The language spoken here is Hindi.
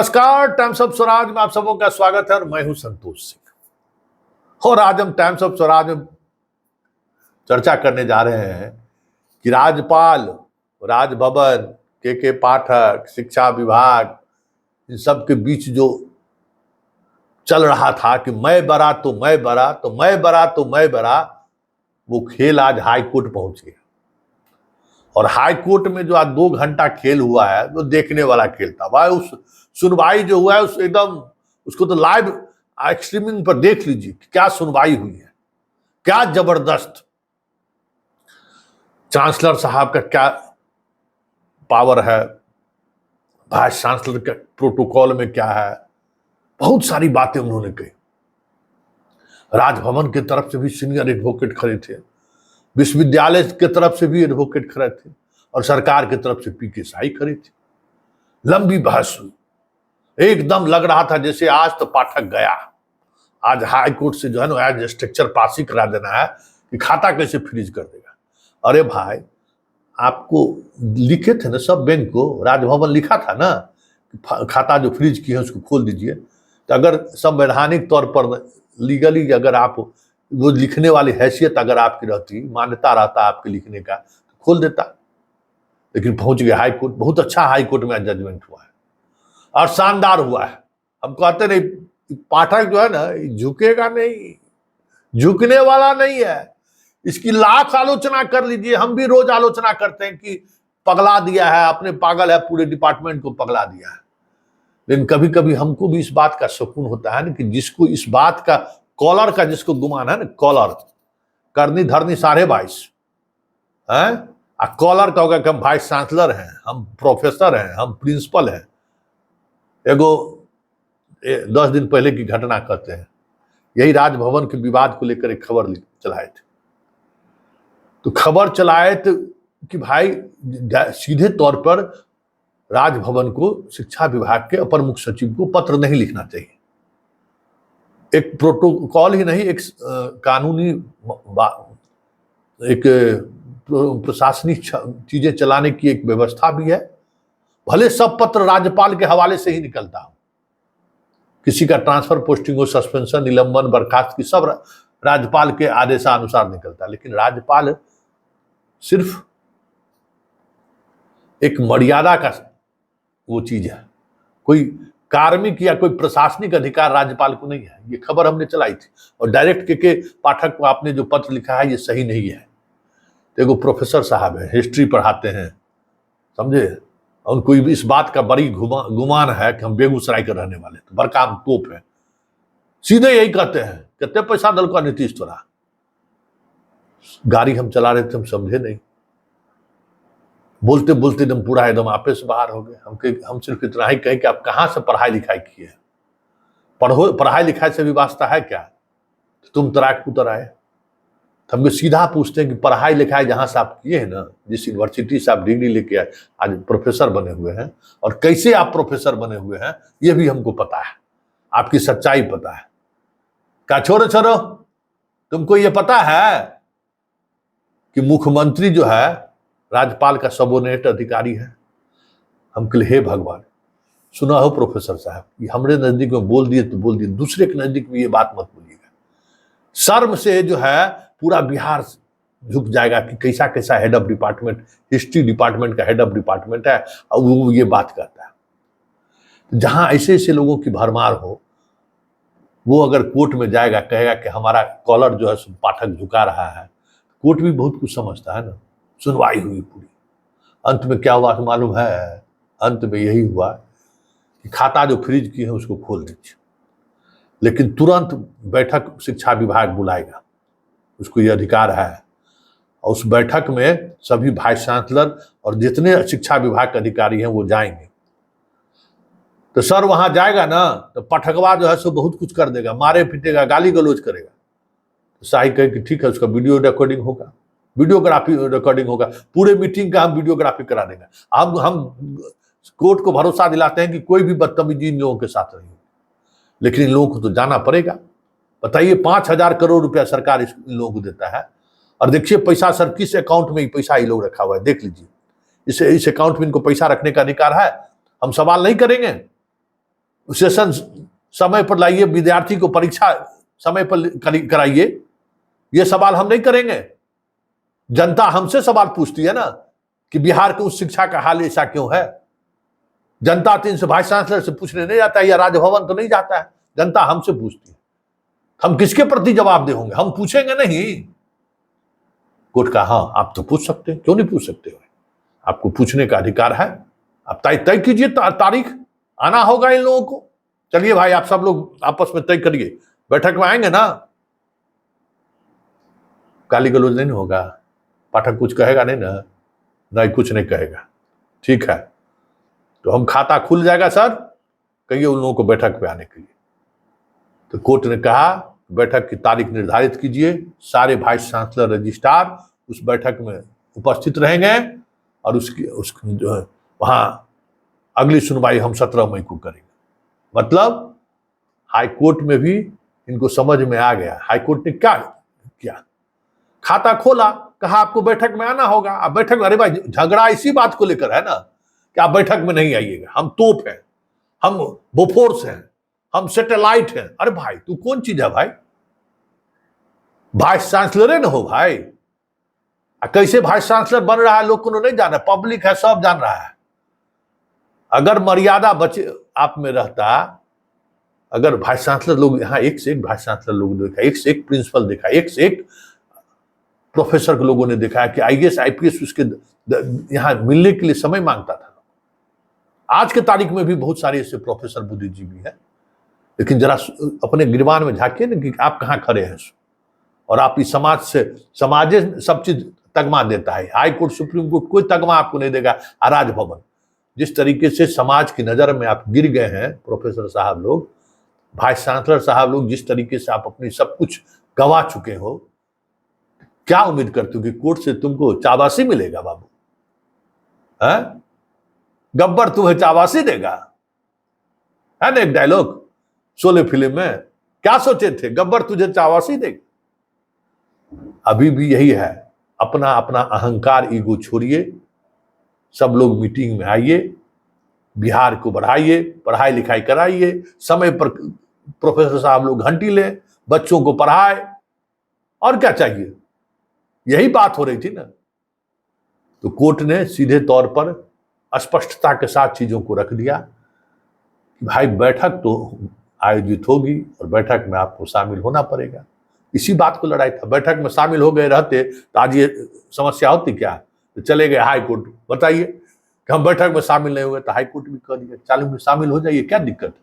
नमस्कार, टाइम्स ऑफ स्वराज में आप सबों का स्वागत है और मैं हूं संतोष सिंह। और आज हम टाइम्स ऑफ स्वराज में चर्चा करने जा रहे हैं कि राज्यपाल, राजभवन, के पाठक, शिक्षा विभाग, इन सब के बीच जो चल रहा था कि मैं बड़ा तो मैं बड़ा तो मैं बड़ा तो मैं बड़ा, वो खेल आज हाई कोर्ट पहुंच गया। और हाई कोर्ट में जो आज 2 घंटा खेल हुआ है वो देखने वाला खेल था भाई। उस सुनवाई जो हुआ है उस एकदम उसको तो लाइव स्ट्रीमिंग पर देख लीजिए क्या सुनवाई हुई है, क्या जबरदस्त। चांसलर साहब का क्या पावर है, वाइस चांसलर के प्रोटोकॉल में क्या है, बहुत सारी बातें उन्होंने कही। राजभवन की तरफ से भी सीनियर एडवोकेट खड़े थे, विश्वविद्यालय की तरफ से भी एडवोकेट खड़े थे और सरकार की तरफ से पीके साई खड़े थे। लंबी बहस हुई, एकदम लग रहा था जैसे आज तो पाठक गया, आज हाई कोर्ट से जो है ना आज स्ट्रक्चर पास ही करा देना है कि खाता कैसे फ्रीज कर देगा। अरे भाई, आपको लिखे थे ना सब बैंक को, राजभवन लिखा था ना कि खाता जो फ्रीज किए हैं उसको खोल दीजिए। तो अगर संवैधानिक तौर पर लीगली अगर आप वो लिखने वाली हैसियत अगर आपकी रहती, मान्यता रहता आपके लिखने का, तो खोल देता। लेकिन पहुंच गए हाई कोर्ट। बहुत अच्छा हाई कोर्ट में जजमेंट हुआ है और शानदार हुआ है। हम कहते नहीं, पाठक जो है ना झुकेगा नहीं, झुकने वाला नहीं है। इसकी लाख आलोचना कर लीजिए, हम भी रोज आलोचना करते हैं कि पगला दिया है, अपने पागल है, पूरे डिपार्टमेंट को पगला दिया है। लेकिन कभी कभी हमको भी इस बात का सुकून होता है ना कि जिसको इस बात का कॉलर का जिसको गुमान है ना, कॉलर करनी धरनी 22.5 है, कॉलर का होगा कि हम वाइस चांसलर हैं, हम प्रोफेसर हैं, हम प्रिंसिपल हैं। एगो 10 दिन पहले की घटना कहते हैं, यही राजभवन के विवाद को लेकर एक खबर चलाए थे। तो खबर चलाए तो कि भाई सीधे तौर पर राजभवन को शिक्षा विभाग के अपर मुख्य सचिव को पत्र नहीं लिखना चाहिए। एक प्रोटोकॉल ही नहीं, एक कानूनी एक प्रशासनिक चीजें चलाने की एक व्यवस्था भी है। भले सब पत्र राज्यपाल के हवाले से ही निकलता हो, किसी का ट्रांसफर, पोस्टिंग हो, सस्पेंशन, निलंबन, बर्खास्त की सब राज्यपाल के आदेशानुसार निकलता है। लेकिन राज्यपाल सिर्फ एक मर्यादा का वो चीज है, कोई कार्मिक या कोई प्रशासनिक अधिकार राज्यपाल को नहीं है। ये खबर हमने चलाई थी और डायरेक्ट के पाठक को आपने जो पत्र लिखा है ये सही नहीं है। देखो, प्रोफेसर साहब है, हिस्ट्री पढ़ाते हैं, समझे, उनको इस बात का बड़ी गुमान है कि हम बेगूसराय के रहने वाले, तो बड़का हम तोप है, सीधे यही कहते हैं। कितने पैसा दल का नीतीश तोरा, गाड़ी हम चला रहे थे, हम समझे नहीं, बोलते बोलते एकदम पूरा एकदम आपे से बाहर हो गए। हम सिर्फ इतना ही कहें कि आप कहाँ से पढ़ाई लिखाई किए हैं, पढ़ाई लिखाई से भी वास्ता है क्या, तो तुम तराक उतर आए। तो हमको सीधा पूछते हैं कि पढ़ाई लिखाई जहां से आप किए हैं ना, जिस यूनिवर्सिटी से आप डिग्री लेके आए, आज प्रोफेसर बने हुए हैं, और कैसे आप प्रोफेसर बने हुए हैं ये भी हमको पता है, आपकी सच्चाई पता है। क्या छोड़ो छोड़ो, तुमको ये पता है कि मुख्यमंत्री जो है राज्यपाल का सबोर्डिनेट अधिकारी है। हम कहे हे भगवान, सुना हो प्रोफेसर साहब, ये हमारे नजदीक में बोल दिए तो बोल दिए, दूसरे के नजदीक में ये बात मत बोलिएगा। शर्म से जो है पूरा बिहार झुक जाएगा कि कैसा कैसा head of department, history department का हेड ऑफ डिपार्टमेंट है और वो ये बात करता है। जहां ऐसे ऐसे लोगों की भरमार हो, वो अगर कोर्ट में जाएगा, कहेगा कि हमारा कॉलर जो है पाठक झुका रहा है, कोर्ट भी बहुत कुछ समझता है ना। सुनवाई हुई पूरी, अंत में क्या हुआ मालूम है? अंत में यही हुआ कि खाता जो फ्रीज की है उसको खोल दीजिए, लेकिन तुरंत बैठक शिक्षा विभाग बुलाएगा, उसको ये अधिकार है। और उस बैठक में सभी वाइस चांसलर और जितने शिक्षा विभाग के अधिकारी हैं वो जाएंगे। तो सर वहां जाएगा ना तो पाठकवा जो है सो बहुत कुछ कर देगा, मारे पीटेगा, गाली गलौज करेगा। तो शाही कहे कि ठीक है, उसका वीडियो रिकॉर्डिंग होगा, वीडियोग्राफी रिकॉर्डिंग होगा, पूरे मीटिंग का हम वीडियोग्राफी करा देंगे। हम कोर्ट को भरोसा दिलाते हैं कि कोई भी बदतमीजी इन लोगों के साथ नहीं हो, लेकिन इन लोगों को तो जाना पड़ेगा। बताइए, 5,000 करोड़ रुपया सरकार इन लोगों को देता है, और देखिए पैसा सर किस अकाउंट में पैसा ये लोग रखा हुआ है, देख लीजिए। इस अकाउंट में इनको पैसा रखने का अधिकार है, हम सवाल नहीं करेंगे। सेशन समय पर लाइए, विद्यार्थी को परीक्षा समय पर कराइए। ये सवाल हम नहीं करेंगे। जनता हमसे सवाल पूछती है ना कि बिहार के उस शिक्षा का हाल ऐसा क्यों है। जनता तो इनसे वाइस चांसलर से पूछने नहीं जाता है, या राजभवन तो नहीं जाता है, जनता हमसे पूछती है। हम किसके प्रति जवाब दे होंगे? हम पूछेंगे नहीं। कोर्ट का हाँ आप तो पूछ सकते हैं, क्यों नहीं पूछ सकते हो? आपको पूछने का अधिकार है। आप तय कीजिए तारीख, आना होगा इन लोगों को। चलिए भाई, आप सब लोग आपस में तय करिए, बैठक में आएंगे ना। गाली गलौज नहीं होगा, पाठक कुछ कहेगा नहीं ना? नहीं, कुछ नहीं कहेगा, ठीक है। तो हम खाता खुल जाएगा सर, कहिए उन लोगों को बैठक पे आने के लिए। तो कोर्ट ने कहा बैठक की तारीख निर्धारित कीजिए, सारे वाइस चांसलर रजिस्ट्रार उस बैठक में उपस्थित रहेंगे और उसकी जो है वहां अगली सुनवाई हम 17 मई को करेंगे। मतलब हाईकोर्ट में भी इनको समझ में आ गया। हाईकोर्ट ने क्या किया, खाता खोला, कहा आपको बैठक में आना होगा। अब बैठक में, अरे भाई झगड़ा इसी बात को लेकर है ना कि आप बैठक में नहीं आइएगा, हम तोप हैं, हम बोफोर्स हैं, हम सैटेलाइट हैं। अरे भाई तू कौन चीज है भाई? वाइस चांसलर न हो भाई। कैसे वाइस चांसलर बन रहा है लोग को नहीं जाना, पब्लिक है सब जान रहा है। अगर मर्यादा बचे आप में रहता, अगर वाइस चांसलर लोग यहाँ एक से एक वाइस चांसलर लोग देखा, एक से एक प्रिंसिपल देखा, एक से एक प्रोफेसर के लोगों ने देखा कि आईएएस आईपीएस उसके यहाँ मिलने के लिए समय मांगता था। आज के तारीख में भी बहुत सारे ऐसे प्रोफेसर बुद्धिजीवी हैं, लेकिन जरा अपने गिरबान में झांकिए ना कि आप कहाँ खड़े हैं। और आप इस समाज से, समाज सब चीज तगमा देता है। हाई कोर्ट, सुप्रीम कोर्ट कोई तगमा आपको नहीं देगा। राजभवन, जिस तरीके से समाज की नजर में आप गिर गए हैं, प्रोफेसर साहब लोग, वाइस चांसलर साहब लोग, जिस तरीके से आप अपनी सब कुछ गवा चुके हो, क्या उम्मीद करते हो कि कोर्ट से तुमको चाबासी मिलेगा बाबू? है गब्बर तुम्हें चाबासी देगा? है ना एक डायलॉग शोले फिल्म में, क्या सोचे थे गब्बर तुझे चाबासी देगा? अभी भी यही है। अपना अपना अहंकार, ईगो छोड़िए, सब लोग मीटिंग में आइए, बिहार को बढ़ाइए, पढ़ाई लिखाई कराइए, समय पर प्रोफेसर साहब लोग घंटी ले, बच्चों को पढ़ाए, और क्या चाहिए? यही बात हो रही थी ना। तो कोर्ट ने सीधे तौर पर स्पष्टता के साथ चीजों को रख दिया कि भाई बैठक तो आयोजित होगी और बैठक में आपको शामिल होना पड़ेगा। इसी बात को लड़ाई था। बैठक में शामिल हो गए रहते तो आज ये समस्या होती क्या? तो चले गए हाई कोर्ट, बताइए कि हम बैठक में शामिल नहीं हुए, तो हाई कोर्ट भी कह दिया चालू में शामिल हो जाइए, क्या दिक्कत है?